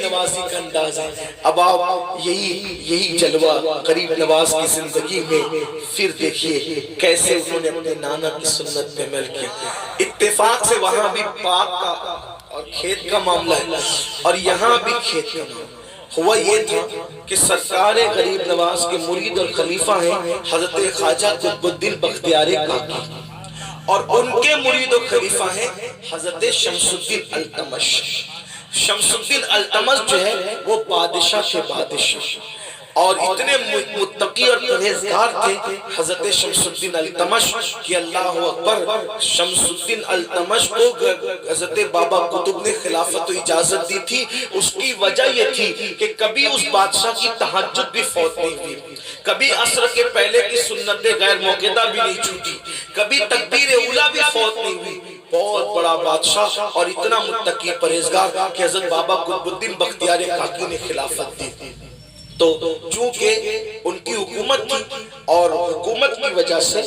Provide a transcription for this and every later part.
نوازی کا انداز ہے۔ اب آپ یہی جلوہ غریب نواز کی زندگی میں پھر دیکھیے کیسے انہوں نے اپنے نانا کی سنت پہ عمل کیا۔ اتفاق سے وہاں بھی پاک کا اور کھیت کا معاملہ ہے اور یہاں بھی کھیت کا معاملہ۔ ہوا یہ تھا کہ سرکار غریب نواز کے مرید اور خلیفہ ہیں حضرت خواجہ قطب الدین بختیار کاکی، اور ان کے مرید و خلیفہ ہیں حضرت شمس الدین التمش۔ شمس الدین التمش جو ہے وہ بادشاہ کے بادشاہ، اور اتنے متقی اور پرہیزگار تھے حضرت شمس الدین التمش کہ اللہ اکبر، شمس الدین التمش کو حضرت بابا قطب نے خلافت و اجازت دی تھی۔ اس کی وجہ یہ تھی کہ کبھی اس بادشاہ کی تہجد بھی فوت نہیں ہوئی، کبھی عصر کے پہلے کی سنت غیر موقعہ بھی نہیں چھوٹی، کبھی تکبیر اولیٰ بھی فوت نہیں ہوئی۔ بہت بڑا بادشاہ اور اتنا متقی پرہیزگار کہ حضرت بابا قطب الدین بختیار کاکی نے خلافت دی۔ تو چونکہ ان کی حکومت تھی اور حکومت کی وجہ سے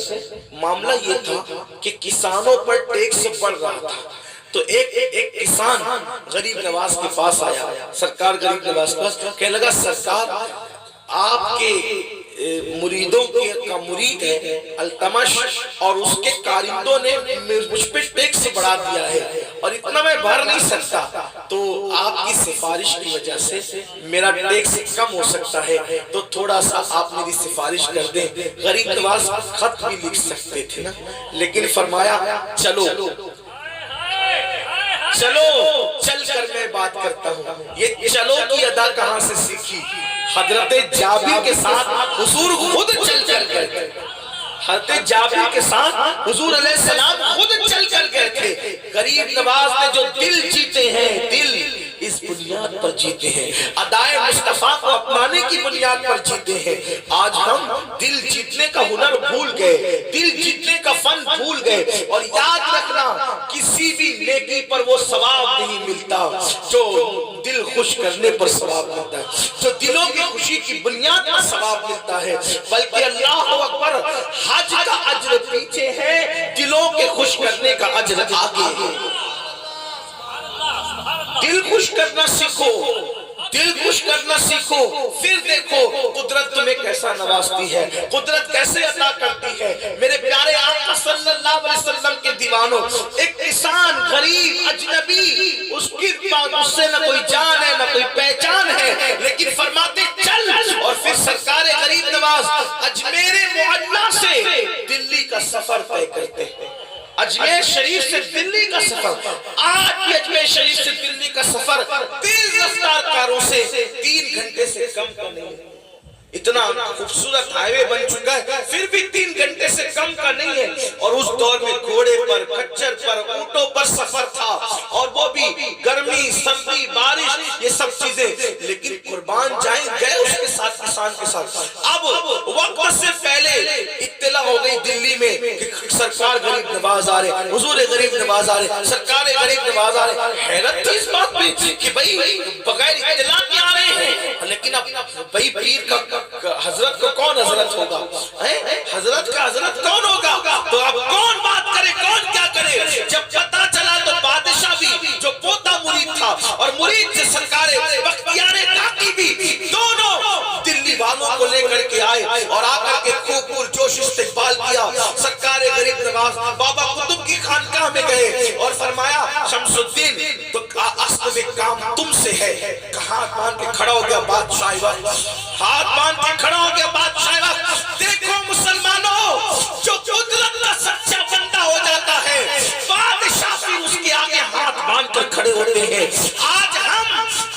معاملہ یہ تھا کہ کسانوں پر ٹیکس بڑھ رہا تھا، تو ایک کسان غریب نواز کے پاس آیا، سرکار غریب نواز کے پاس کہنے لگا سرکار آپ کے مریدوں کا مرید ہے التمش اور اس کے کارندوں نے مجھ پہ ٹیکس بڑھا دیا ہے اور اتنا میں بھر نہیں سکتا، تو آپ کی سفارش کی وجہ سے میرا ٹیکس کم ہو سکتا ہے، تو تھوڑا سا آپ میری سفارش کر دیں۔ غریب نواز خط بھی لکھ سکتے تھے نا، لیکن فرمایا چلو چل کر میں بات کرتا ہوں۔ یہ چلو کی ادا کہاں سے سیکھی؟ حضرت جابر کے ساتھ حضور خود چل کر گئے، حضرت جابر کے ساتھ حضور علیہ السلام خود چل کر گئے تھے۔ غریب نواز نے جو دل جیتے ہیں، دل اس بنیاد پر جیتے ہیں، ادائے مصطفیٰ کو اپنانے کی بنیاد پر جیتے ہیں۔ آج ہم دل جیتنے کا ہنر بھول گئے، دل جیتنے کا فن بھول گئے، اور یاد رکھنا کسی بھی نیکی پر وہ ثواب نہیں ملتا جو دل خوش کرنے پر ثواب ملتا ہے، جو دلوں کی خوشی کی بنیاد پر ثواب ملتا ہے، بلکہ اللہ اکبر حج کا اجر پیچھے ہے، دلوں کے خوش کرنے کا اجر آگے ہے۔ دل خوش کرنا سیکھو، دل خوش کرنا سیکھو، پھر دیکھو قدرت تمہیں کیسا نوازتی ہے، قدرت کیسے عطا کرتی ہے۔ میرے پیارے آقا صلی اللہ علیہ وسلم کے دیوانوں، ایک کسان غریب اجنبی، اس سے نہ کوئی جان ہے نہ کوئی پہچان ہے، لیکن فرماتے چل، اور پھر سرکار غریب نواز اجمیر معلیٰ سے دلی کا سفر طے کرتے ہیں۔ اجمیر شریف سے دلی کا سفر، آج بھی اجمیر شریف سے دلی کا سفر تیز رفتار کاروں سے 3 گھنٹے سے کم کا نہیں ہے۔ اتنا خوبصورت ہائی وے بن چکا ہے، پھر بھی 3 گھنٹے سے کم کا نہیں ہے، اور اس دور میں گھوڑے پر، کچھر پر، اونٹوں پر سفر تھا، اور وہ بھی گرمی، سردی، بارش، یہ سب چیزیں، لیکن قربان جائیں گئے اس کے ساتھ، کسان کے ساتھ۔ اب وقت سے پہلے اطلاع ہو گئی دلی میں کہ سرکار غریب نواز آ رہے، حضور غریب نواز آ رہے، سرکار غریب نواز آ رہے۔ حیرت تھی اس بات پہ کہ بھئی بغیر اطلاع کے آ رہے ہیں، لیکن اب بھئی پیر کا حضرت کو کون حضرت ہوگا، حضرت کا حضرت کون ہوگا، تو اب کون بات کرے، کون کیا کرے۔ جب پتہ چلا تو بادشاہ بھی جو پوتا مرید تھا اور مرید سے سرکار بختیار کاکی بھی، دونوں دلی والوں کو لے کر کے آئے اور آ کر کے خوب پرجوش استقبال کیا۔ سرکار غریب نواز بابا قطب کی خانقاہ میں گئے اور فرمایا شمس الدین تو اصل میں کام تم سے ہے۔ ہاتھ باندھ کے کھڑا ہو گیا بادشاہ وقت، ہاتھ باندھ کے کھڑا ہو گیا بادشاہ وقت۔ دیکھو مسلمانوں، جو قدرت کا سچا بندہ ہو جاتا ہے، بادشاہ بھی اس کے آگے ہاتھ باندھ کر کھڑے ہوتے ہیں۔ آج ہم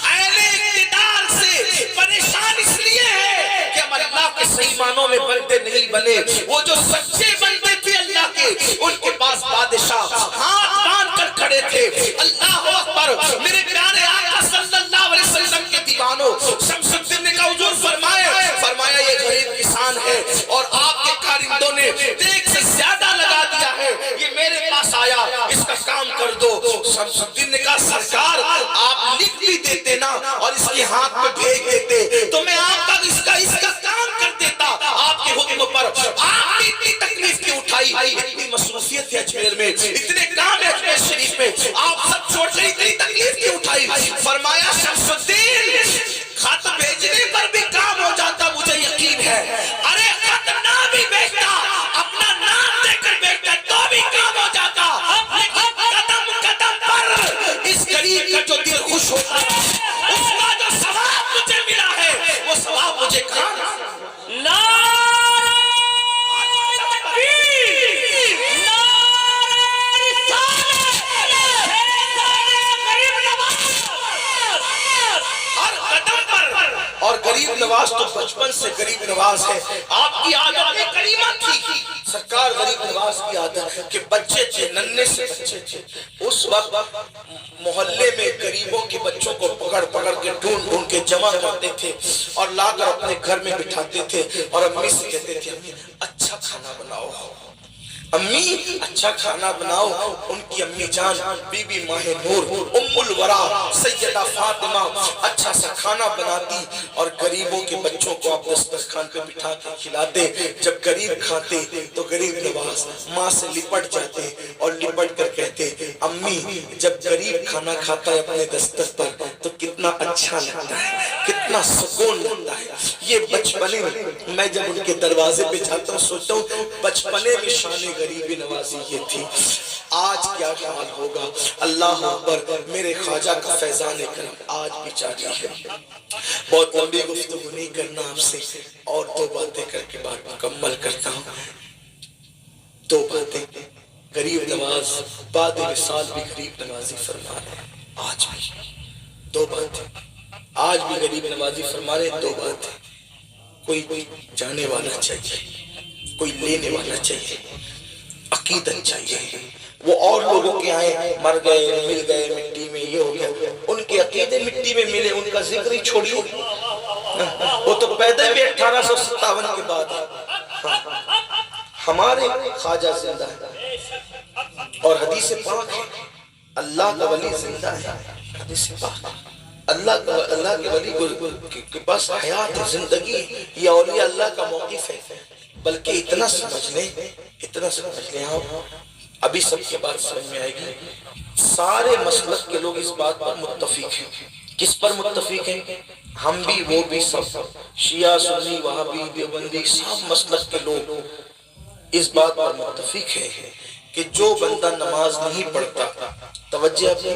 اہل اقتدار سے پریشان اس لیے ہیں کہ ہم اللہ کے صحیح معنوں میں بندے نہیں بنے۔ وہ جو سچے بندے تھے اللہ کے، ان کے پاس بادشاہ ہاتھ باندھ کر کھڑے تھے۔ اللہ اکبر، میرے پیارے آقا صلی اللہ علیہ وسلم کے دیوانوں، شمس الدین نے کہا حضور فرمایا یہ غریب کسان ہے اور آپ کے کارندوں نے ٹیکس سے زیادہ لگا دیا ہے، یہ میرے پاس آیا، اس کا کام کر دو۔ شمس الدین نے کہا سرکار آپ لکھ بھی دیتے نا اور اس کے ہاتھ میں بھیج دیتے تو میں آپ کا اس کا کام کر دیتا آپ کے حکم پر۔ آپ نے اتنی تکلیف کیوں اٹھائی، اتنی مصروفیت ہے اجمیر میں، اتنے کام ہے اجمیر شریف میں، آپ سب چھوڑ کر اتنی تکلیف کیوں اٹھائی؟ فرمایا شمس الدین غریب نواز تو بچپن سے غریب نواز ہے. آپ کی عادت کریمہ تھی. سرکار غریب نواز کی عادت کہ بچے تھے، ننھے سے بچے تھے، اس وقت محلے میں غریبوں کے بچوں کو پکڑ پکڑ کے ڈھونڈ ڈھونڈ کے جمع کرتے تھے اور لا کر اپنے گھر میں بٹھاتے تھے اور امی سے کہتے تھے امی اچھا کھانا بناؤ، امی اچھا کھانا بناؤ. ان کی امی جان بی بی ماہ نور ام الورا سیدہ فاطمہ اچھا سا کھانا بناتی اور غریبوں کے بچوں کو آپ دسترخوان پہ بٹھا کے کھلاتے. جب غریب کھاتے تو غریب نواز ماں سے لپٹ جاتے اور لپٹ کر کہتے امی جب غریب کھانا کھاتا ہے اپنے دستر پر تو کتنا اچھا لگتا ہے، کتنا سکون لگتا ہے. یہ بچپنے میں جب ان کے دروازے پہ جاتا ہوں سوچتا ہوں بچپنے میں شان غریبی نوازی یہ تھی. آج کیا حال ہوگا؟ اللہ اکبر. میرے خواجہ کا فیضان کرم آج بھی جاری ہے. بہت لمبی گفتگو نہیں کرنا آپ سے، اور دو باتیں کر کے بات مکمل کرتا ہوں. دو باتیں. غریب نواز بعد وصال بھی غریب نوازی فرما رہے ہیں. آج بھی دو باتیں، آج بھی غریب نوازی فرما رہے ہیں. دو باتیں. کوئی جانے والا چاہیے، کوئی لینے والا چاہیے، عقیدت چاہیے. وہ اور لوگوں کے آئے مر گئے مل گئے مٹی میں یہ ہو گیا، ان کے عقیدے مٹی میں ملے ان کا ذکر ہی چھوڑیے. وہ تو پیدا بھی 1857 کے بعد ہے. ہمارے خواجہ زندہ ہے اور حدیث پاک ہے اللہ کا ولی زندہ ہے. حدیث پاک اللہ کے ولی کے پاس حیات ہے، زندگی. یہ اولیاء اللہ کا موقف ہے. بلکہ اتنا سمجھ لیں آپ ابھی سب کی بات سمجھ میں آئے گی. سارے مسلک کے لوگ اس بات پر متفق ہیں. کس پر متفق ہیں؟ ہم بھی وہ بھی سب، شیعہ سنی وہابی دیوبندی سب مسلک کے لوگ اس بات پر متفق ہیں کہ جو بندہ نماز نہیں پڑھتا، توجہ اپنی،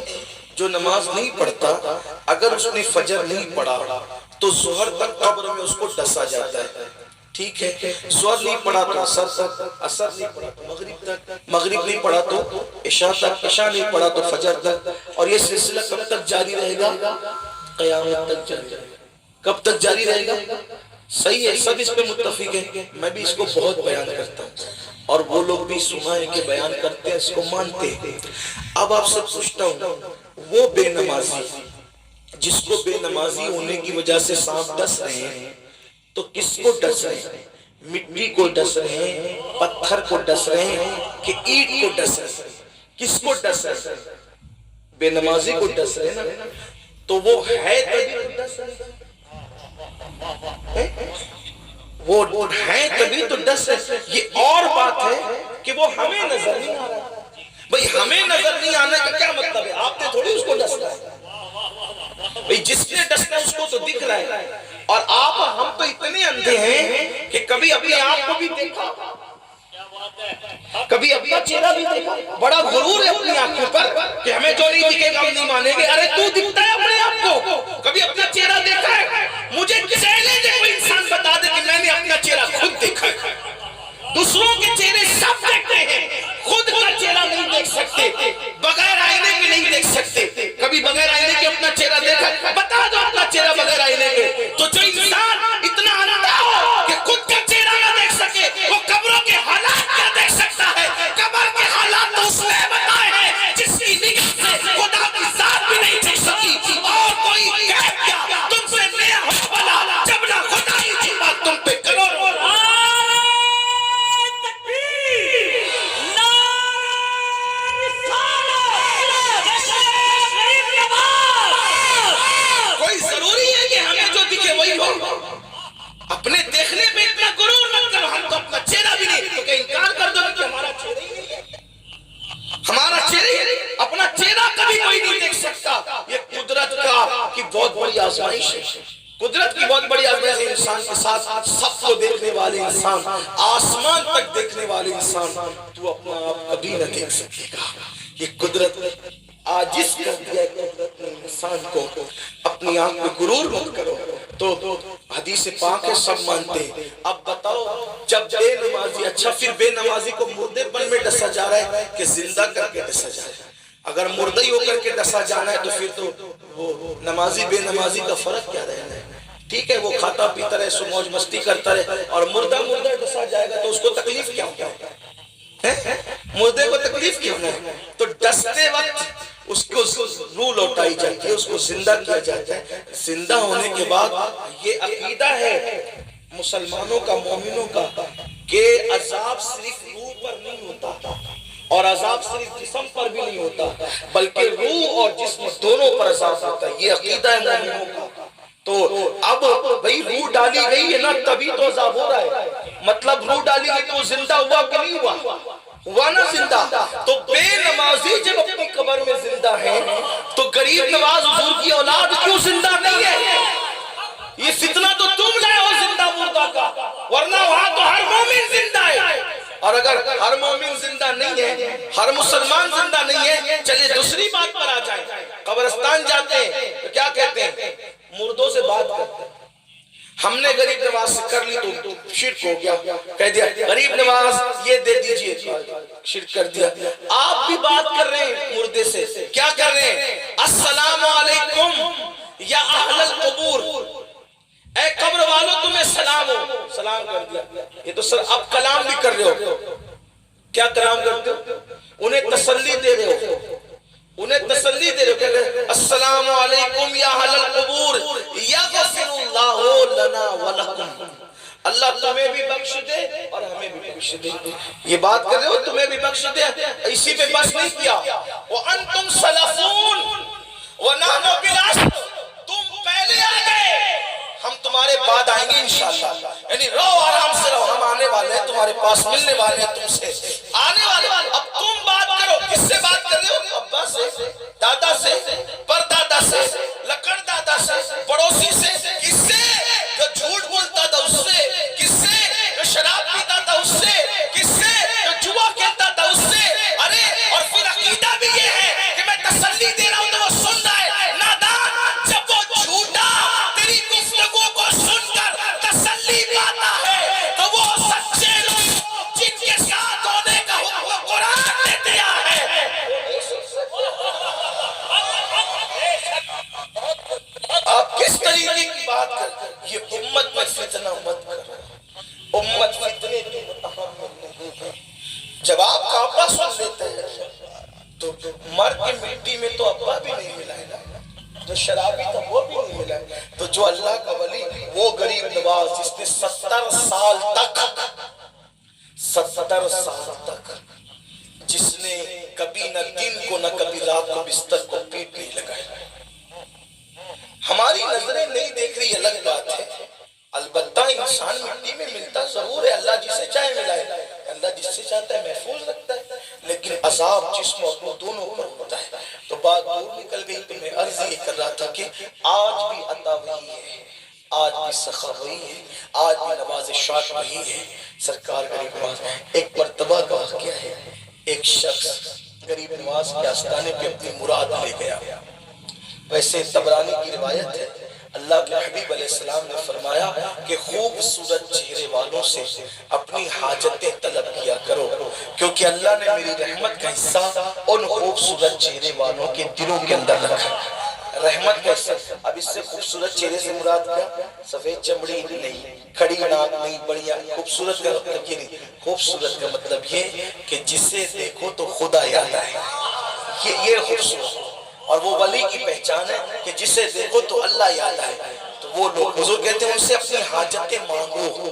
جو نماز نہیں پڑھتا اگر اس نے فجر نہیں پڑھا تو ظہر تک قبر میں اس کو ڈسا جاتا ہے. ٹھیک ہے، ظہر نہیں پڑھا تو عصر تک، عصر نہیں پڑھا تو مغرب تک، مغرب نہیں پڑھا تو عشاء تک، عشاء نہیں پڑھا تو فجر تک. اور یہ سلسلہ کب تک جاری رہے گا؟ قیامت تک جاری رہے گا. کب تک جاری رہے گا؟ صحیح ہے، سب اس پہ متفق ہیں. میں بھی اس کو بہت بیان کرتا ہوں اور وہ لوگ بھی سنا ہے کہ بیان کرتے ہیں، اس کو مانتے ہیں. اب آپ سے پوچھتا ہوں وہ بے نمازی جس کو بے نمازی ہونے کی وجہ سے سانپ ڈس رہے ہیں تو کس کو ڈس رہے ہیں؟ مٹی کو ڈس رہے ہیں، پتھر کو ڈس رہے ہیں کہ اینٹ کو ڈس رہے ہیں؟ کس کو ڈس رہے ہیں؟ بے نمازی کو ڈس رہے ہیں نا. تو وہ ہے تبھی تو ڈس رہے ہیں، وہ ہے تبھی تو ڈس رہے ہیں. یہ اور بات ہے کہ وہ ہمیں نظر نہیں آ رہا. بھئی ہمیں نظر نہیں آنے کا کیا مطلب ہے؟ آپ نے تھوڑی اس کو ڈسنا ہے. بھئی جس نے ڈسنا اس کو تو دکھ رہا ہے. اور آپ ہم تو اتنے اندھے ہیں کہ کبھی اپنے آپ کو بھی دیکھا، کبھی اپنا چہرہ بھی دیکھا. بڑا غرور ہے اپنی آنکھوں پر کہ ہمیں جو نہیں دکھے گا ہم نہیں مانیں گے. ارے تو دکھتا ہے اپنے آپ کو، کبھی اپنا چہرہ دیکھا ہے؟ مجھے چیلنج ہے کوئی انسان بتا دے کہ میں نے اپنا چہرہ خود دیکھا ہے. دوسروں کے چہرے سب دیکھتے ہیں، خود کا چہرہ نہیں دیکھ سکتے، بغیر آئینے کے نہیں دیکھ سکتے. کبھی بغیر آئینے کے اپنا چہرہ دیکھا؟ بتا دو اپنا چہرہ بغیر آئینے کے. تو جو انسان اتنا اندھا ہو کہ خود کا چہرہ نہ دیکھ سکے وہ قبروں کے حالات کیا دیکھ سکتا ہے؟ قبر کے حالات تو اس نے بتائے ہیں جس کی نگاہ سے خدا کی ذات بھی نہیں دیکھ سکی. اور کوئی غیب کیا تم سے نیا ہو بلا جب نہ خدا ہی چھپا تم پہ کرو. اپنے دیکھنے پہ اتنا غرور مت کرو. ہم تو اپنا چہرہ بھی نہیں، تو کہ انکار کر دو کہ ہمارا چہرہ ہی نہیں ہے. ہمارا چہرہ، اپنا چہرہ کبھی کوئی نہیں دیکھ سکتا. یہ قدرت کی بہت بڑی آزمائش ہے. قدرت کی بہت بڑی آزمائش ہے. انسان کے ساتھ سب کو دیکھنے والے انسان، آسمان تک دیکھنے والے انسان، تو اپنا آپ کبھی نہ دیکھ سکے گا. یہ قدرت عاجز کر دیا قدرت نے انسان کو. اپنی آنکھ میں غرور مت کرو. تو حدیث پاک ہے، سب مانتے ہیں. اب بتاؤ جب بے نمازی، اچھا پھر بے نمازی کو مردے پن میں ڈسا جا رہا ہے کہ زندہ کر کے ڈسا جا رہا ہے؟ اگر مردہ ہی ہو کر کے ڈسا جانا ہے تو پھر تو وہ نمازی بے نمازی کا فرق کیا رہنا ہے؟ ٹھیک ہے وہ کھاتا پیتا رہے، سو موج مستی کرتا رہے، اور مردہ ڈسا جائے گا تو اس کو تکلیف کیا ہوگا؟ مردے کو تکلیف کیا ہوگا؟ تو ڈستے وقت اس کو روح لوٹائی جاتی ہے، اس کو زندہ کیا جاتا ہے۔ زندہ ہونے کے بعد یہ عقیدہ ہے مسلمانوں کا، مومنوں کا، کہ عذاب صرف روح پر نہیں ہوتا اور عذاب صرف جسم پر بھی نہیں ہوتا، بلکہ روح اور جسم دونوں پر عذاب ہوتا ہے۔ یہ عقیدہ ہے مومنوں کا۔ تو اب بھئی روح ڈالی گئی ہے نا، تبھی تو عذاب ہو رہا ہے۔ مطلب روح ڈالی گئی تو زندہ ہوا کہ نہیں ہوا؟ ہوا نا زندہ۔ تو بے نمازی جب اپنی قبر میں زندہ ہے تو غریب نواز حضور کی اولاد کیوں زندہ نہیں ہے؟ یہ فتنہ تو تم لائے ہو زندہ مردہ کا، ورنہ وہاں تو ہر مومن زندہ ہے۔ اور اگر ہر مومن زندہ نہیں ہے، ہر مسلمان زندہ نہیں ہے، چلے دوسری بات پر آ جائیں۔ قبرستان جاتے ہیں تو کیا کہتے ہیں؟ مردوں سے بات کرتے ہیں۔ ہم نے غریب نواز سے کر لی تو شرک ہو گیا، کہہ دیا غریب نواز یہ دے دیجئے، شرک کر دیا۔ آپ بھی بات کر رہے ہیں مردے سے، کیا کر رہے ہیں؟ السلام علیکم یا اہل القبور، اے قبر والوں تمہیں سلام ہو، سلام کر دیا۔ یہ تو سر اب کلام بھی کر رہے ہو۔ کیا کلام کرتے ہو؟ انہیں تسلی دے رہے ہو، انہیں تسلی دے رہے ہو کہ السلام علیکم یا اہل القبور یغفر اللہ لنا ولکم، اللہ تمہیں بھی بخش دے اور ہمیں بھی بخش دے۔ یہ بات کر رہے ہو تمہیں بھی بخش دے، اسی پہ بس نہیں کیا۔ وَأَنْتُمْ سَلَفُونَ وَنَحْنُ بِالْعَصْرِ، تم پہلے آ گئے، ہم تمہارے بعد آئیں گے انشاءاللہ۔ یعنی رہو آرام سے رہو، ہم آنے والے ہیں تمہارے پاس، ملنے والے ہیں تم سے، آنے والے۔ اب تم بات کرو، کس سے بات کر رہے ہو؟ ابا سے، دادا سے، پردادا سے، لکڑ دادا سے، پڑوسی سے، کس سے؟ جو جھوٹ بولتا تھا اس سے، کس سے؟ جو شراب پیتا تھا اس سے، کس سے؟ جو جوا کھیلتا تھا اس سے۔ ارے اور پھر عقیدہ بھی یہ ہے کہ میں تسلی دے رہا ہوں تو وہ سن رہا ہے۔ نادان جب وہ جھوٹا تیری گفتگو کو سن کر تسلی پاتا ہے تو وہ سچے لوگ جن کے ساتھ ہونے کا حکم قرآن نے دیا ہے۔ آپ کس طریقے کی بات کرتے ہیں؟ یہ امت میں فتنہ مت کرو، امت فتنے کی متحمل نہیں ہے۔ جب آپ کا ابا سن لیتے ہیں تو مر کے مٹی میں تو ابا بھی نہیں ملا ہے، جو شرابی تھا وہ بھی نہیں ملا ہے۔ تو جو اللہ کا ولی، وہ غریب نواز جس نے 70 سال تک جس نے کبھی نہ دن کو نہ کبھی رات کو بستر کو پیٹ نہیں لگایا۔ ہماری نظریں نہیں دیکھ رہی الگ بات ہے، البتہ انسان مٹی میں ملتا ضرور ہے، اللہ جسے چاہے ملائے، اللہ جس سے چاہتا ہے محفوظ رکھتا ہے، لیکن عذاب جسم اور روح دونوں پر ہوتا ہے۔ تو بات دور نکل گئی تو میں عرض یہ کر رہا تھا کہ آج بھی عطا وہی ہے، آج بھی سخا وہی ہے، آج بھی نوازشات وہی ہے۔ سرکار غریب نواز، ایک مرتبہ کا واقعہ ہے، ایک شخص غریب نواز کے آستانے پہ اپنی مراد لے گیا۔ ویسے طبرانی کی روایت ہے، اللہ کے حبیب علیہ السلام نے فرمایا کہ خوبصورت چہرے والوں سے اپنی حاجتیں طلب کیا کرو، کیونکہ اللہ نے میری رحمت کا حصہ ان خوبصورت چہرے والوں کے دلوں کے اندر رکھا۔ رحمت کا حصہ، اب اس سے خوبصورت چہرے سے مراد کیا؟ سفید چمڑی نہیں، کھڑی ناک نہیں، بڑھیا۔ خوبصورت کا مطلب یہ نہیں، خوبصورت کا مطلب یہ کہ جسے دیکھو تو خدا یاد آئے، یہ خوبصورت۔ اور وہ ولی کی پہچان ہے کہ جسے دیکھو تو اللہ یاد آئے۔ تو وہ لوگ حضور کہتے ہیں ان سے اپنی حاجتیں مانگو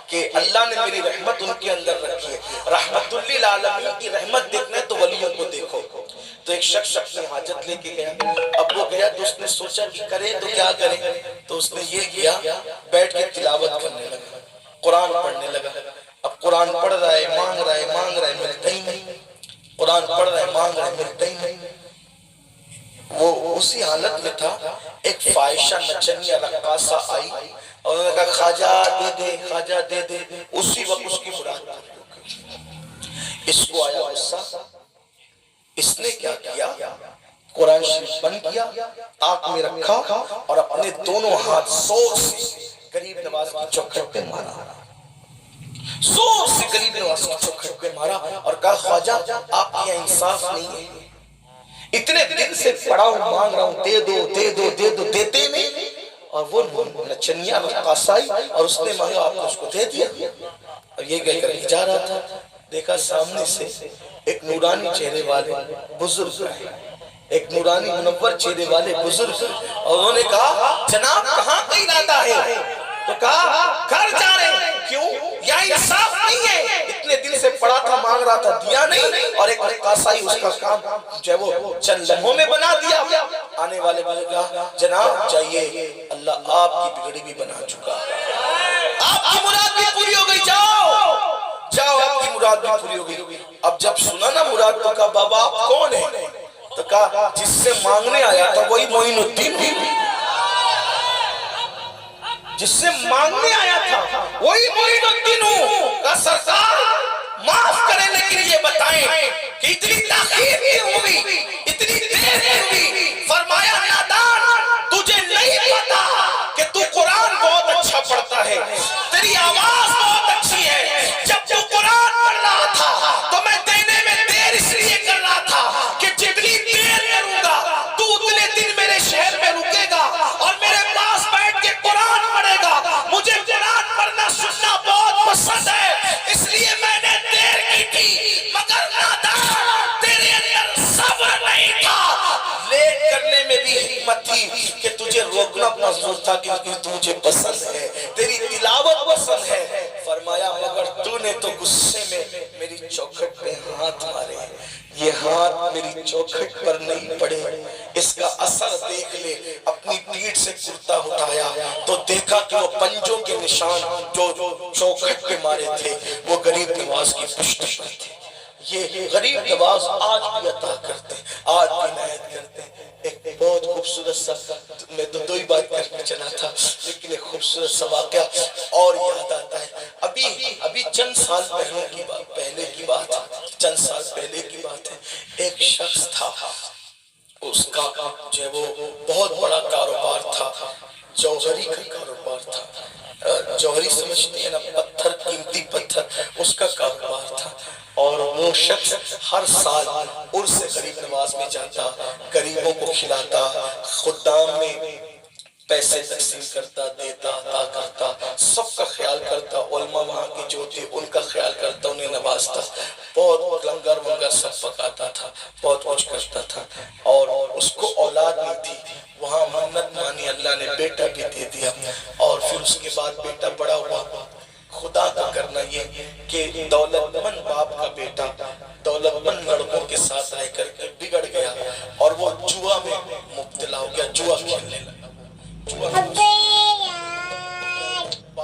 کہ اللہ نے میری رحمت ان کے اندر رکھی ہے۔ رحمت للعالمین کی رحمت دیکھنا ہے تو ولیوں کو دیکھو۔ تو ایک شخص اپنی حاجت لے کے گیا، اب وہ گیا تو اس نے سوچا کہ کرے تو کیا کرے، تو اس نے یہ کیا، بیٹھ کے تلاوت کرنے لگا، قرآن پڑھنے لگا۔ اب قرآن پڑھ رہا ہے، مانگ رہا ہے، ملتا ہی نہیں، قرآن پڑھ رہا ہے، مانگ رہا ہے، ملتا ہی نہیں۔ وہ اسی حالت میں تھا، ایک فائشہ نچنیہ رقاصہ آئی اور انہوں نے کہا خواجہ دے دے، خواجہ دے دے۔ اسی وقت اس کی مراد اس کو آیا غصہ، اس نے کیا کیا، قرآن شریف بند کیا، آنکھ میں رکھا اور اپنے دونوں ہاتھ زور سے غریب نواز کی چوکھٹ پہ مارا، زور سے غریب نواز کی چوکھٹ پہ مارا اور کہا خواجہ آپ کی انصاف نہیں ہے، اتنے دن سے پڑا ہوں، مانگ رہا ہوں، دے دو دے دو دے دو، دیتے نہیں، اور وہ نچنیا رقاص آئی اور اس نے مانگا، آپ نے اس کو دے دیا. اور یہ کہہ کر جا رہا تھا، دیکھا سامنے سے ایک نورانی چہرے والے بزرگ آئے، ایک نورانی منور چہرے والے بزرگ، اور انہوں نے کہا جناب کہاں کا ارادہ ہے؟ تو کہا گھر جا رہے ہیں. کیوں؟ یا انصاف نہیں ہے، اتنے دن سے پڑا تھا مانگ رہا تھا دیا نہیں، اور ایک رقاصائی اس کا کام جو ہے وہ چند لمحوں میں بنا دیا. آنے والے نے کہا جناب جائیے، اللہ آپ کی بگڑی بھی بنا چکا، آپ کی مراد بھی پوری ہو گئی، جاؤ جاؤ آپ کی مراد بھی پوری ہو گئی. اب جب سنا نا مراد تو کہا بابا آپ کون ہیں؟ تو کہا جس سے مانگنے آیا تھا وہی معین الدین ہوں، جس سے مانگنے آیا تھا وہی معین الدین ہوں. کہا سرکار معاف کریں لیکن یہ بتائیں کہ اتنی تاخیر کیوں ہوئی، اتنی دیر کیوں ہوئی؟ فرمایا نادان تجھے نہیں پتا کہ تو قرآن بہت اچھا پڑھتا ہے، تیری آواز بہت اچھی ہے، جب تو قرآن پڑھ رہا تھا تو میں دینے میں دیر اس لیے کر رہا تھا کہ جتنی دیر کروں گا تو اتنے دن میرے شہر میں رکے گا اور میرے پاس بیٹھ کے قرآن پڑھے گا. مجھے قرآن پڑھنا سننا بہت پسند ہے، اس لیے میں نے دیر کی تھی، مگر نادان تیرے اندر صبر نہیں تھا. لیٹ کرنے میں بھی حکمت تھی کہ تجھے روکنا منظور تھا کیونکہ تجھے پسند ہے، تیری تلاوت پسند ہے. فرمایا مگر تو نے تو غصے میں میری چوکھٹ پہ ہاتھ مارے، یہ ہاتھ میری چوکھٹ پر نہیں پڑے. اس کا اثر دیکھ لے. اپنی پیٹھ سے کرتا اٹھایا تو دیکھا کہ وہ پنجوں کے نشان جو چوکھٹ پہ مارے تھے وہ غریب نواز کی پشت پر تھے. یہ غریب نواز آج بھی عطا کرتے ہیں، آج بھی عنایت کرتے ہیں. ایک بہت خوبصورت سا، میں دو ہی بات کرنا چلا تھا لیکن ایک خوبصورت سا واقعہ اور یاد آتا ہے. ابھی چند سال پہلے کی بات ہے، چند سال پہلے کی بات ہے. ایک شخص تھا، اس کا جو ہے وہ بہت بڑا کاروبار تھا، جوہری کا کاروبار تھا. جوہری سمجھتے ہیں نا، پتھر، قیمتی پتھر، اس کا کاروبار تھا. اور وہ شخص ہر سال عرس غریب نواز میں جاتا، غریبوں کو کھلاتا، خدام میں پیسے تقسیم کرتا، دیتا، عطا کرتا، سب کا خیال کرتا. علماء وہاں کے جو تھے ان کا خیال کرتا، انہیں نوازتا، بہت لنگر ونگر سب پکاتا تھا، بہت کچھ کرتا تھا. اور اس کو اولاد نہیں تھی، وہاں منت مانی، اللہ نے بیٹا بھی دے دیا. اور پھر اس کے بعد بیٹا بڑا ہوا. خدا کا کرنا یہ کہ دولت مند باپ کا بیٹا دولت مند لڑکوں کے ساتھ رہ کر کے بگڑ گیا اور وہ جوا میں مبتلا ہو گیا، جوا کھیلنے لگا.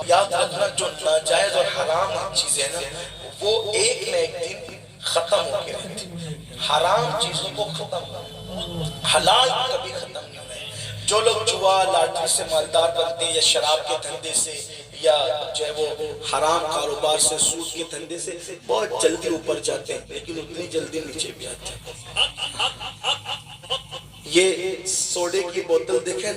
یاد رکھنا جو ناجائز اور حرام چیزیں نا وہ ایک نہ ایک دن ختم ہو کے رہتی. حرام چیزوں کو ختم ہو، حلال کبھی ختم نہیں ہوئے. جو لوگ جوا لاٹری سے مالدار بنتے ہیں یا شراب کے دھندے سے یا جو ہے وہ حرام کاروبار سے، سود کے دھندے سے بہت جلدی اوپر جاتے ہیں لیکن اتنی جلدی نیچے بھی آتے ہیں. یہ سوڈے کی بوتل دیکھیں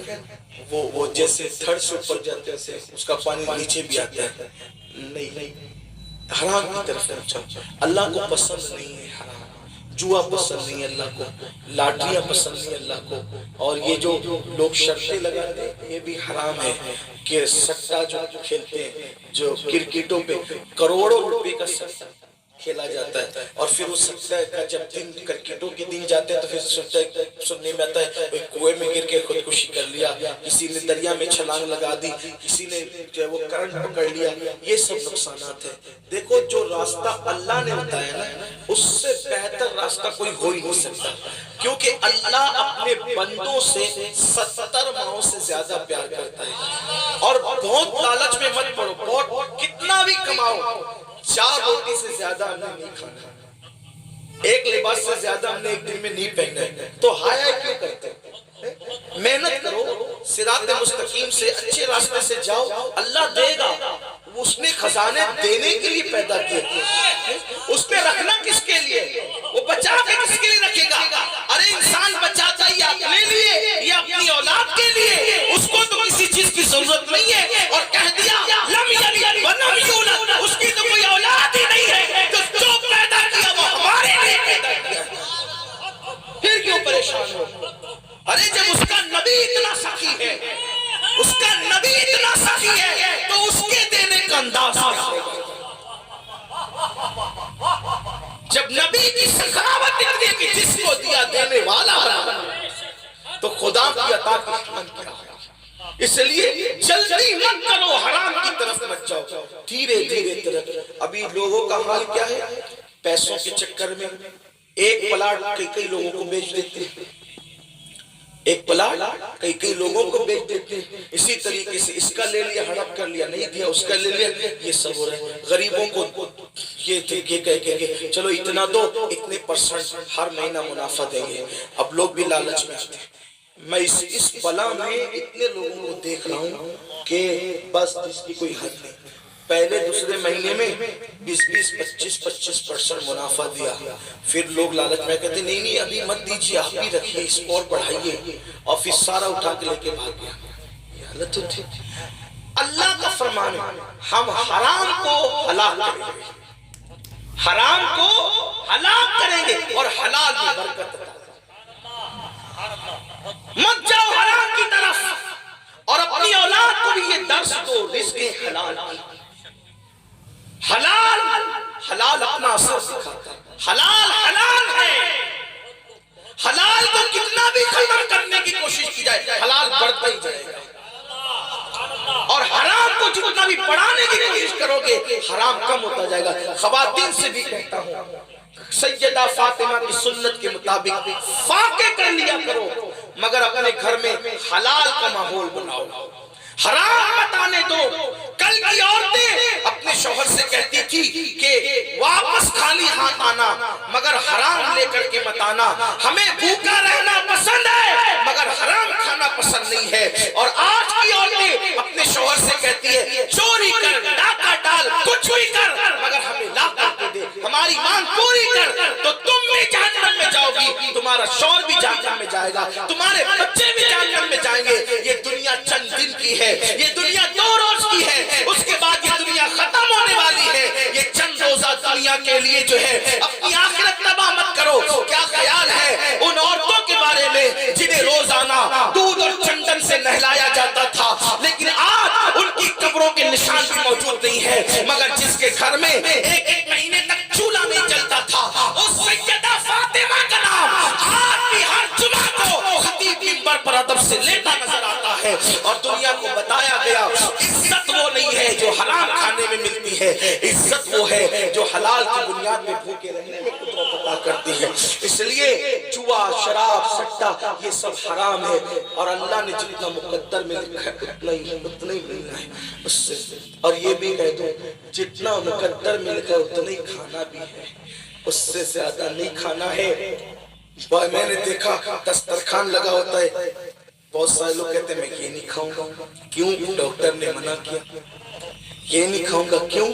وہ جیسے تھرڈ سے اوپر جاتے ہیں اس کا پانی نیچے بھی آتا ہے. نہیں، حرام کی طرف پہنچا. اللہ کو پسند نہیں ہے حرام، جوا پسند نہیں اللہ کو، لاٹریاں پسند نہیں اللہ کو. اور یہ جو لوگ شرطیں لگاتے ہیں یہ بھی حرام ہے کہ سٹا جو کھیلتے ہیں، جو کرکٹوں پہ کروڑوں روپے کا سٹا کھیلا جاتا ہے اور پھر اس سٹے کا جب دن کرکٹوں کے دن جاتے ہیں تو پھر سننے میں آتا ہے کوئی کنویں میں گر کے خودکشی کر لیا، کسی نے دریا میں چھلانگ لگا دی، کسی نے جو ہے وہ کرنٹ پکڑ لیا. یہ سب نقصانات ہیں. دیکھو جو راستہ اللہ نے بتایا نا اس سے بہتر راستہ کوئی ہو ہی نہیں سکتا، کیونکہ اللہ اپنے بندوں سے 70 ماہوں سے زیادہ پیار کرتا ہے. اور بہت لالچ میں مت پڑو، بہت کتنا بھی کماؤ، 4 روٹی سے زیادہ ہم نے نہیں کھانا، ایک لباس سے زیادہ ہم نے ایک دن میں نہیں پہنا ہے، تو ہایا کیوں کرتے؟ محنت کرو، صراط مستقیم سے اچھے راستے سے جاؤ، اللہ دے گا. اس نے خزانے دینے کے لیے پیدا کیے، اس نے رکھنا کس کے لیے؟ وہ بچا کے کس کے لیے رکھے گا؟ ارے انسان بچاتا ہی اپنے لیے یا اپنی اولاد کے لیے، اس کو تو کسی چیز کی ضرورت نہیں ہے. اور کہہ دیا لم یلد ولم یولد، اس کی تو کوئی اولاد ہی نہیں ہے، جو پیدا کیا وہ ہمارے لیے پیدا کیا. پھر کیوں پریشان ہو؟ ارے جب اس کا نبی اتنا سخی ہے، اس کا نبی اتنا سخی ہے تو اس کے دینے کا انداز کیا ہوگا؟ جب نبی کی سخاوت اتنی کہ جس کو دیا دینے والا بنا تو خدا کی عطا کی شان کیا ہے؟ اس لیے جلدی مت کرو، حرام کی طرف مت جاؤ، دھیرے دھیرے طرف۔ ابھی لوگوں کا حال کیا ہے؟ پیسوں کے چکر میں ایک پلاٹ کئی لوگوں کو بیچ دیتے ہیں، ایک پلاٹ کئی لوگوں کو بیچ دیتے ہیں، اسی طریقے سے اس کا لے لیا ہڑپ کر لیا، نہیں دیا اس کا لے لیا، یہ سب ہو رہا ہے۔ غریبوں کو یہ کہہ چلو اتنا دو، اتنے پرسنٹ ہر مہینہ منافع دیں گے، اب لوگ بھی لالچ میں آتے ہیں۔ میں اس بلا میں اتنے لوگوں کو دیکھ رہا ہوں کہ بس اس کی کوئی حد نہیں۔ پہلے دوسرے مہینے میں 20-25% منافع دیا، پھر لوگ لالچ میں کہتے نہیں نہیں ابھی مت دیجیے، آپ بھی رکھیے، اس کو اور بڑھائیے، اور پھر سارا اٹھا کے لے کے بھاگ گیا۔ یہ حالت ہوتی ہے۔ اللہ کا فرمان ہے ہم حرام کو حلال کریں گے، حرام کو حلال کریں گے اور حلال میں برکت عطا۔ مت جاؤ حرام کی طرف، اور اپنی اولاد کو بھی یہ درس دو رزق حلال۔ حلال حلال اپنا اثر دکھاتا ہے، حلال حلال ہے۔ حلال کو کتنا بھی ختم کرنے کی کوشش کی جائے حلال بڑھتا ہی جائے گا، اور حرام کو جتنا بھی بڑھانے کی کوشش کرو گے حرام کم ہوتا جائے گا۔ خواتین سے بھی کہتا ہوں سیدہ فاطمہ کی سنت کے مطابق فاقے کر لیا کرو، مگر اپنے گھر میں حلال کا ماحول بناؤ، حرام مت آنے دو۔ کل کی عورتیں اپنے شوہر سے کہتی تھی کہ واپس خالی ہاتھ آنا مگر حرام لے کر کے مت آنا، ہمیں بھوکا رہنا پسند ہے مگر حرام کھانا پسند نہیں ہے۔ اور آج کی عورتیں اپنے شوہر سے کہتی ہے چوری کر، ڈاکہ ڈال، کچھ بھی کر مگر ہمیں لا کر کے دے، ہماری مانگ پوری کر، تو تم بھی جہنم میں جاؤ گی، تمہارا شوہر بھی جہنم میں جائے گا، تمہارے بچے بھی جہنم میں جائیں گے۔ یہ دنیا چند دن کی ہے، یہ دنیا 2 روز کی ہے، اس کے بعد یہ دنیا ختم ہونے والی ہے۔ یہ چند روزہ دنیا کے لیے جو ہے اپنی آخرت تباہ مت کرو۔ کیا خیال ہے ان عورتوں کے بارے میں جنہیں روزانہ دودھ اور چندن سے نہلایا جاتا تھا، لیکن آج ان کی قبروں کے نشان بھی موجود نہیں ہے، مگر جس کے گھر میں ایک مہینے تک چولہا نہیں جلتا تھا، اس سیدہ فاطمہ کا نام آج بھی ہر جمعہ کو خطیب منبر پر ادب سے لیتا نظر آتا ہے۔ اور دنیا کو بتایا گیا عزت وہ نہیں ہے جو حرام کھانے میں ملتی ہے، عزت وہ ہے جو حلال کی بنیاد میں بھوکے رہنے میں قدرت عطا کرتی ہے۔ اس لیے جوا، شراب، سٹا یہ سب حرام ہے، اور اللہ نے جتنا مقدر میں لکھا ہے اتنا ہی ملنا ہے اس سے۔ اور یہ بھی کہہ دوں جتنا مقدر میں لکھا ہے اتنا ہی کھانا بھی ہے، اس سے زیادہ نہیں کھانا ہے۔ میں نے دیکھا دسترخوان لگا ہوتا ہے، بہت سارے لوگ کہتے ہیں میں یہ نہیں کھاؤں گا، کیوں؟ ڈاکٹر نے منع کیا۔ یہ نہیں کھاؤں گا کیوں؟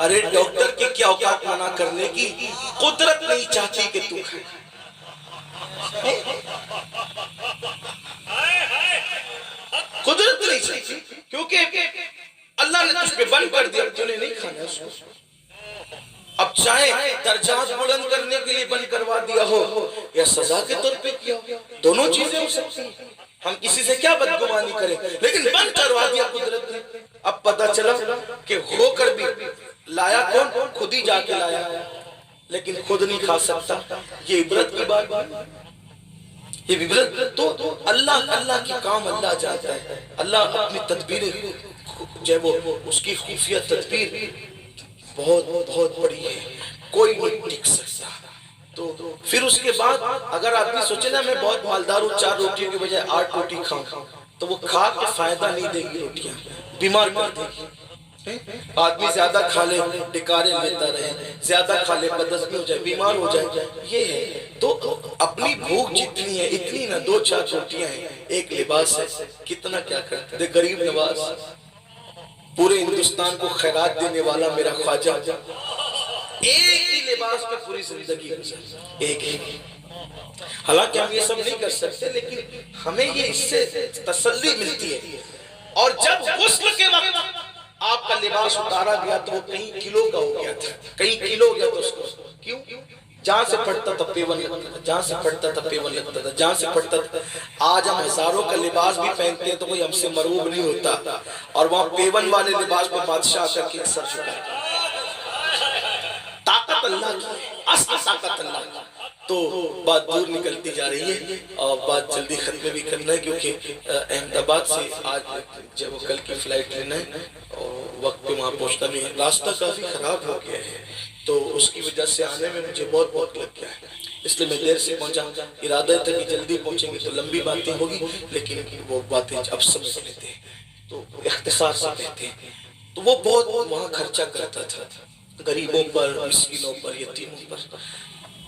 ارے ڈاکٹر کے کیا اوقات منع کرنے کی، قدرت نہیں چاہتی کہ تو کھائے، قدرت نہیں چاہتی، کیونکہ اللہ نے تجھ پہ بند کر دیا، تو نے نہیں کھانا اس کو۔ اب چاہے درجات بلند کرنے کے لیے بند کروا دیا ہو یا سزا کے طور پہ کیا ہو، دونوں چیزیں ہو سکتی ہیں، ہم کسی سے کیا بدگمانی کریں، لیکن بند کروا دیا قدرت نے۔ اب پتہ چلا کہ ہو کر بھی لایا کون؟ خود ہی جا کے لایا، لیکن خود نہیں کھا سکتا۔ یہ عبرت کی بات ہے، یہ عبرت تو اللہ کی کام اللہ جاتا ہے، اللہ اپنی تدبیریں جو ہے وہ اس کی خفیہ تدبیر بہت بہت بڑی ہے، کوئی نہیں ٹک سکتا۔ تو پھر اس کے بعد اگر آدمی سوچے نا میں بہت مالدار ہوں، 4 روٹیوں کے بجائے 8 روٹی کھاؤں، تو وہ کھا کے فائدہ نہیں دے گی، روٹیاں بیمار کر دے گی۔ آدمی زیادہ کھا لے ڈکارے لیتا رہے، زیادہ کھا لے بدہضمی ہو جائے، بیمار ہو جائے، یہ ہے۔ تو اپنی بھوک جتنی ہے اتنی نہ، 2-4 روٹیاں ہیں، ایک لباس ہے، کتنا کیا کرتے دے غریب نواز، پورے ہندوستان کو خیرات دینے والا میرا خواجہ، ایک ہی لباس پہ پوری زندگی گزار، ایک ہی۔ حالانکہ ہم یہ سب نہیں کر سکتے، لیکن ہمیں یہ اس سے تسلی ملتی ہے۔ اور جب غسل کے وقت آپ کا لباس اتارا گیا تو وہ کئی کلو کا ہو گیا تھا، کئی کلو ہو گیا تھا اس کو، کیوں؟ جہاں سے پڑھتا تھا پیون لگتا تھا، جہاں سے پڑھتا تھا پیون لگتا تھا، جہاں سے پڑھتا تھا۔ آج ہم ہزاروں کا لباس بھی پہنتے ہیں تو کوئی ہم سے مروب نہیں ہوتا، اور وہاں پیون والے لباس پہ بادشاہ کر کے سر جھکاتا۔ طاقت اللہ کی، اصل طاقت اللہ کی۔ تو بات دور نکلتی جا رہی ہے اور بات جلدی ختم بھی کرنا ہے، کیونکہ احمد آباد سے آج جب کل کی فلائٹ لینا ہے اور وقت پہ وہاں پہنچنا بھی ہے۔ راستہ کافی خراب ہو گیا ہے تو اس کی وجہ سے آنے میں مجھے بہت وقت لگ گیا ہے، اس لیے میں دیر سے پہنچا۔ ارادہ تھا کہ جلدی پہنچیں گے تو لمبی باتیں ہوگی، لیکن وہ باتیں اب سمجھ لیتے ہیں تو اختصار سے کہتے ہیں۔ تو وہ بہت وہاں خرچہ کرتا تھا، غریبوں پر، مسکینوں پر، یتیموں پر۔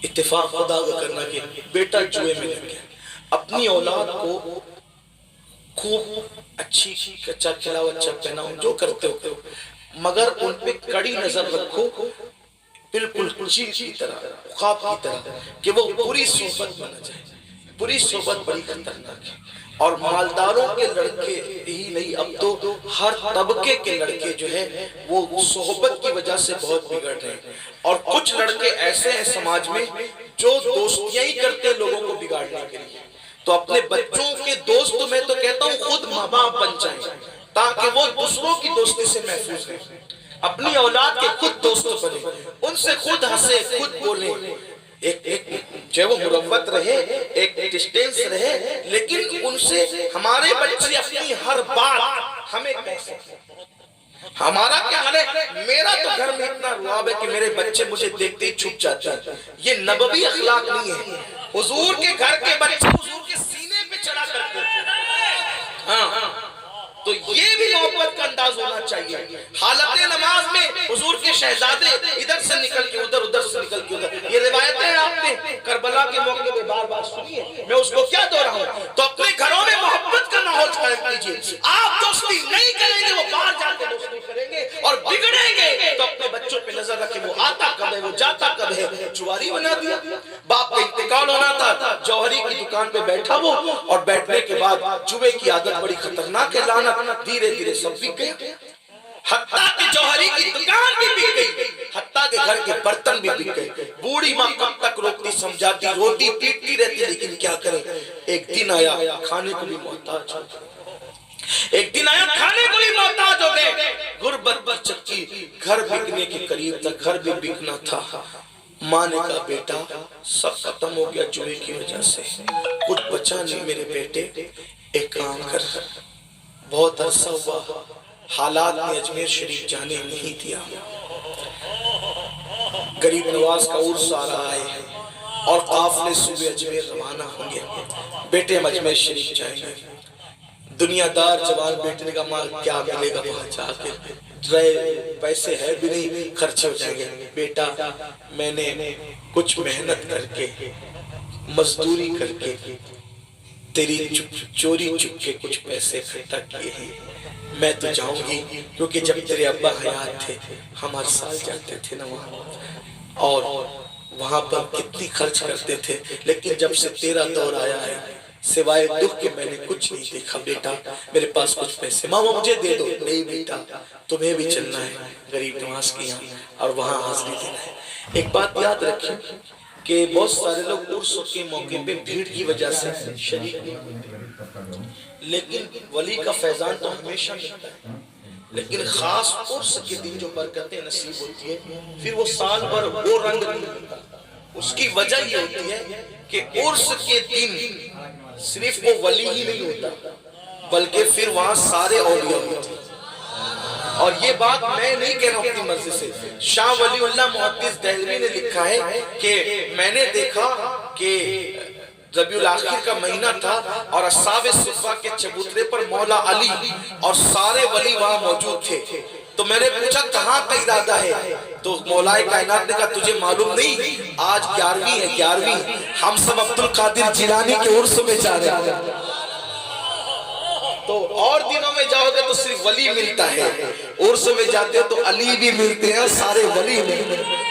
اتفاق خدا کا کرنا کہ بیٹا جوئے میں لگ گیا۔ اپنی اولاد کو خوب اچھی اچھا کھلاؤ، اچھا پہناؤ، جو کرتے ہو کرو، مگر ان پہ کڑی نظر رکھو، بالکل چیل کی طرح، خواب کی طرح، کہ وہ بری صحبت میں نہ جائے۔ بری صحبت بڑی خطرناک ہے، اور مالداروں کے لڑکے ہی نہیں، اب تو ہر طبقے کے لڑکے جو ہیں وہ صحبت کی وجہ سے بہت بگڑ رہے ہیں، اور کچھ لڑکے ایسے ہیں سماج میں جو دوستیاں ہی کرتے ہیں لوگوں کو بگاڑنے کے لیے۔ تو اپنے بچوں کے دوست میں تو کہتا ہوں خود ماں باپ بن جائیں تاکہ وہ دوسروں کی دوستی سے محفوظ رہیں، اپنی اولاد کے خود دوست بنے، ان سے خود ہنسے، خود بولیں، ایک جو وہ مروت رہے، ایک ڈسٹینس رہے، لیکن ان سے ہمارے بچے اپنی ہر بات ہمیں کہہ سکتے۔ ہمارا کیا حال ہے؟ میرا تو گھر میں اتنا رواب ہے کہ میرے بچے مجھے دیکھتے ہی چھپ جاتے ہیں۔ یہ نبوی اخلاق نہیں ہے۔ حضور کے گھر کے بچے حضور کے سینے پہ چڑھا کرتے ہیں۔ ہاں، تو یہ بھی محبت کا انداز ہونا چاہیے۔ حالت نماز میں حضور کے شہزادے ادھر سے نکل کے ادھر، ادھر سے نکل کے ادھر، یہ روایتیں ہیں آپ نے کربلا کے موقع پہ بار بار سنی ہے، میں اس کو کیا دہراؤں۔ تو اپنے گھروں میں محبت کا ماحول قائم کیجیے۔ آپ دوستی نہیں کریں گے، وہ باہر جا کے دوستی کریں گے اور بگڑیں گے، تو اپنے بچوں پہ نظر رکھیں، وہ آتا کب ہے، وہ جاتا کب ہے۔ جواری بنا دیا، باپ کا انتقال ہونا تھا، جوہری کی دکان پہ بیٹھا وہ، اور بیٹھنے کے بعد جوے کی عادت بڑی خطرناک ہے، لعنت دھیرے دھیرے سب بک گئے، حتیٰ کہ جوہری کی دکان بھی بک گئی، حتیٰ کہ گھر کے برتن بھی بک گئے۔ بوڑھی ماں کب تک روکتی سمجھاتی، روٹی پیٹتی رہتی، لیکن کیا کریں۔ ایک دن آیا کھانے کو بھی محتاج ہو گئے، ایک دن آیا کھانے کو بھی محتاج ہو گئے۔ غربت پر چکی، گھر بکنے کے قریب تک، گھر بھی بکنا تھا۔ ماں نے کہا بیٹا سب ختم ہو گیا جوئے کی وجہ سے، کچھ بچا نہیں میرے بیٹے، ایک کام کر۔ بہت عرصہ ہوا، حالات نے اجمیر شریف جانے نہیں دیا۔ غریب نواز کا عرس آ رہا ہے اور قافلے صبح اجمیر روانہ ہوں گے، بیٹے ہم اجمیر شریف جائیں گے۔ دنیا دار جوان بیٹے کا مال کیا ملے گا وہاں جا کے، پیسے ہے بھی نہیں، خرچے ہو جائیں گے۔ بیٹا میں نے کچھ محنت کر کے، مزدوری کر کے، تیری چوری چپ کے کچھ پیسے اکٹھا کیے ہیں، میں تو جاؤں گی، کیونکہ جب تیرے ابا حیات تھے ہم ہر سال جاتے تھے نا وہاں، اور وہاں پر کتنی خرچ کرتے تھے، لیکن جب سے تیرا دور آیا ہے سوائے دکھ کے میں نے کچھ نہیں دیکھا۔ بیٹا میرے پاس کچھ پیسے، ماما مجھے دے دو۔ نہیں بیٹا تمہیں بھی چلنا ہے غریب نواز کے یہاں اور وہاں حاضری دینا ہے۔ ایک بات یاد رکھیں کہ بہت سارے لوگ عرس کے موقع پہ بھیڑ کی وجہ سے شریک نہیں ہوتے، لیکن ولی کا فیضان تو ہمیشہ ملتا ہے، لیکن خاص عرس کے دن جو برکتیں نصیب ہوتی ہے پھر وہ سال بھر وہ رنگ نہیں ہوتا۔ اس کی وجہ یہ ہوتی ہے کہ عرس کے دن صرف وہ ولی ہی نہیں ہوتا بلکہ پھر وہاں سارے اولیاء ہوتے ہیں۔ اور یہ بات میں نہیں کہہ رہا ہوں اپنی مرضی سے، شاہ ولی اللہ محدث دہلوی نے لکھا ہے کہ میں نے دیکھا کہ ربیع الاخر کا مہینہ تھا اور اصحاب صفہ کے چبوترے پر مولا علی اور سارے ولی وہاں موجود تھے۔ تو میں نے پوچھا کہاں کا ارادہ ہے؟ تو مولا کائنات نے کہا تجھے معلوم نہیں، آج 11ویں ہے، 11ویں، ہم سب عبد القادر جیلانی کے عرس میں جا رہے ہیں۔ تو اور دنوں میں جاؤ گے تو صرف ولی ملتا ہے، عرس میں جاتے ہو تو علی بھی ملتے ہیں، سارے ولی ملتے ہیں۔